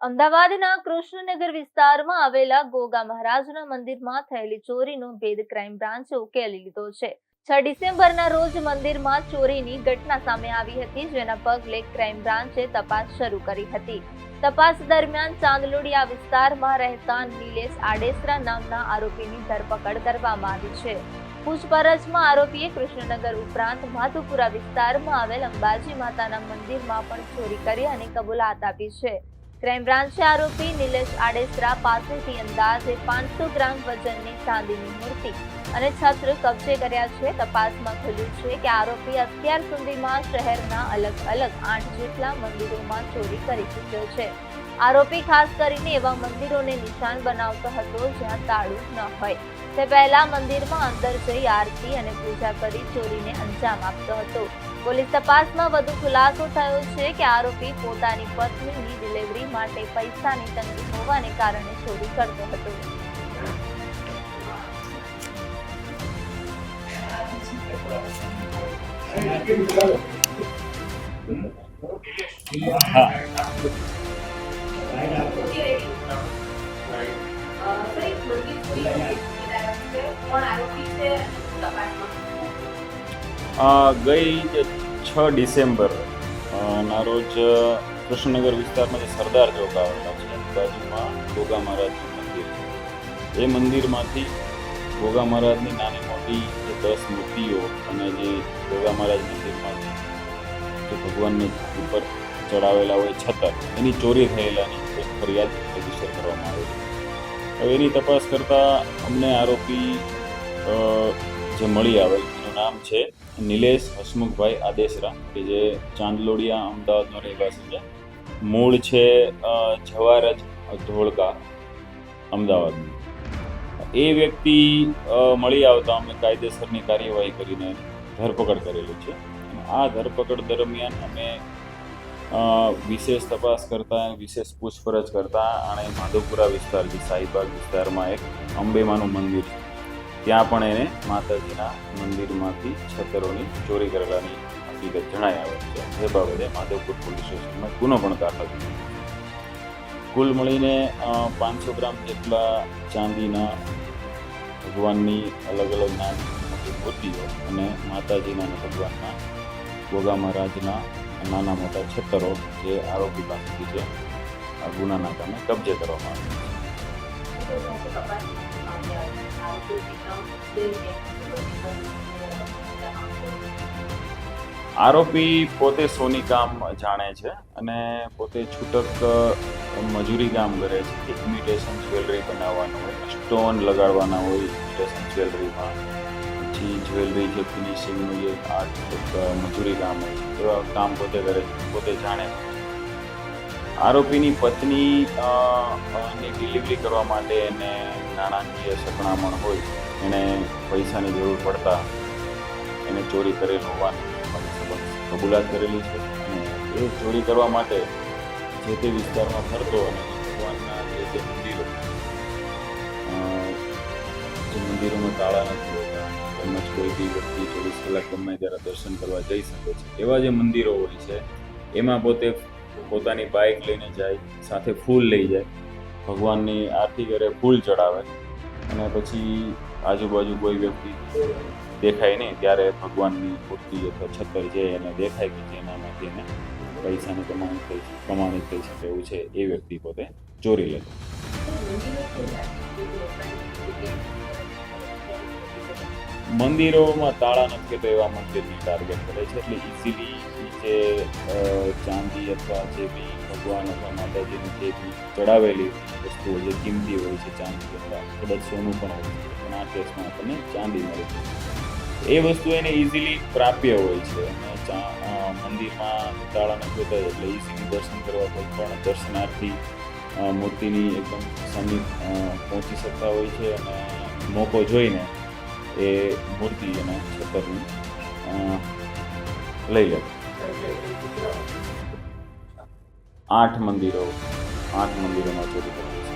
અમદાવાદના કૃષ્ણનગર વિસ્તારમાં આવેલા ગોગા મહારાજના મંદિરમાં થયેલી ચોરીનો ભેદ ક્રાઇમ બ્રાન્ચે ઉકેલી લીધો છે। 6 ડિસેમ્બરના રોજ મંદિરમાં ચોરીની ઘટના સામે આવી હતી, જેના પગલે ક્રાઇમ બ્રાન્ચે તપાસ શરૂ કરી હતી। તપાસ દરમિયાન ચાંદલોડિયા વિસ્તારમાં રહેતા નિલેશ આડેસરા નામના આરોપીની ધરપકડ કરવામાં આવી છે। પૂછપરછમાં આરોપીએ કૃષ્ણનગર ઉપરાંત માધુપુરા વિસ્તારમાં આવેલ અંબાજી માતાના મંદિરમાં પણ ચોરી કરી અને કબૂલાત આપી છે। ક્રાઇમ બ્રાન્ચે આરોપી નિલેશ આડેસરા પાસેથી અંદાજે 500 ગ્રામ વજનની ચાંદીની મૂર્તિ અને છત્ર કબજે કર્યા છે। તપાસમાં ખુલ્યું છે કે આરોપી અત્યાર સુધીમાં શહેરના અલગ અલગ 8 જેટલા મંદિરોમાં ચોરી કરી ચૂક્યો છે। આરોપી ખાસ કરીને એવા મંદિરોને નિશાન બનાવતો હતો જ્યાં તાળું ન હોય। તે પહેલા મંદિરમાં અંદર જઈ આરતી અને પૂજા કરી ચોરીને અંજામ આપતો હતો। પોલીસ તપાસમાં વધુ ખુલાસો થયો છે કે આરોપી પોતાની પત્નીની ડિલિવરી માટે પૈસાની તંગી હોવાને કારણે ચોરી કરતો હતો। ગઈ 6 ડિસેમ્બર ના રોજ કૃષ્ણનગર વિસ્તારમાં જે સરદાર ચોક આવેલા છે એની બાજુમાં ગોગા મહારાજનું મંદિર છે। એ મંદિરમાંથી ગોગા મહારાજની નાની મોટી જે 10 મૂર્તિઓ અને જે ગોગા મહારાજ મંદિરમાંથી જે ભગવાનની ઉપર ચડાવેલા હોય છત્ર, એની ચોરી થયેલાની એક ફરિયાદ રજીસ્ટર કરવામાં આવેલી। હવે એની તપાસ કરતાં અમને આરોપી જે મળી આવેલ એનું નામ છે નિલેશ હસમુખભાઈ આડેસરા, કે જે ચાંદલોડિયા અમદાવાદનો રહેવાસી છે। મૂળ છે જવારજ ધોળકા અમદાવાદનું। એ વ્યક્તિ મળી આવતા અમે કાયદેસરની કાર્યવાહી કરીને ધરપકડ કરેલી છે। આ ધરપકડ દરમિયાન અમે વિશેષ તપાસ કરતા, વિશેષ પૂછપરછ કરતા અને માધવપુરા વિસ્તાર જે શાહીબાગ વિસ્તારમાં એક અંબેમાનું મંદિર છે, ત્યાં પણ એને માતાજીના મંદિરમાંથી છતરોની ચોરી કરેલાની હકીકત જણાઈ આવે છે। જે બાબતે માધવપુર પોલીસ સ્ટેશનમાં ગુનો પણ દાખલ થયો। કુલ મળીને 500 ગ્રામ જેટલા ચાંદીના ભગવાનની અલગ અલગ નાની મોટી મૂર્તિઓ અને માતાજીના અને ભગવાનના ગોગા મહારાજના નાના મોટા છતરો જે આરોપી પાસેથી છે આ ગુનાના કામે કબજે કરવામાં આવ્યા છે। આરોપી પોતે સોની કામ જાણે છે અને પોતે છૂટક મજૂરી કામ કરે છે। ઇમિટેશન જ્વેલરી બનાવવાનું હોય, સ્ટોન લગાડવાના હોય ઇમિટેશન જ્વેલરીમાં, પછી જ્વેલરી જે ફિનિશિંગનું જે આર્ટ મજૂરી કામ હોય એવા કામ પોતે કરે છે, પોતે જાણે છે। આરોપીની પત્ની ની ડિલિવરી કરવા માટે એને નાણાકીય સગવડ હોય, એને પૈસાની જરૂર પડતા એને ચોરી કરેલ હોવાની કબૂલાત કરેલી છે। અને એ ચોરી કરવા માટે જે તે વિસ્તારમાં ફરતો અને ભગવાનના જે મંદિરોમાં તાળા નથી હોતા, તેમજ કોઈ બી વ્યક્તિ 24 કલાક ગમે ત્યારે દર્શન કરવા જઈ શકે છે એવા જે મંદિરો હોય છે એમાં પોતે પોતાની બાઇક લઈને જાય, સાથે ફૂલ લઈ જાય, ભગવાનની આરતી કરે, ફૂલ ચડાવે અને પછી આજુબાજુ કોઈ વ્યક્તિ દેખાય નહીં ત્યારે ભગવાનની મૂર્તિ અથવા છત્ર છે એને દેખાય કે જેનામાંથી એને પૈસાની કમાણી થઈ શકે એવું છે એ વ્યક્તિ પોતે ચોરી લે। મંદિરોમાં તાળા નથી તો એવા મંદિરની ટાર્ગેટ કરે છે, એટલે ઇઝીલી જે ચાંદી અથવા જે બી ભગવાન અથવા માતાજીની જે બી ચડાવેલી વસ્તુઓ જે કિંમતી હોય છે, ચાંદી અથવા કદાચ સોનું પણ હોય છે, પણ આ કેસમાં આપણને ચાંદી મળે છે। એ વસ્તુ એને ઇઝીલી પ્રાપ્ય હોય છે અને મંદિરમાં તાળા નથી હોતા એટલે ઇઝીલી દર્શન કરવા કોઈ પણ દર્શનાર્થી મૂર્તિની એકદમ સમીપ પહોંચી શકતા હોય છે અને મોકો જોઈને એ મૂર્તિ અને છતરની લઈ લે। 8 મંદિરોમાં ચોરી કરી છે।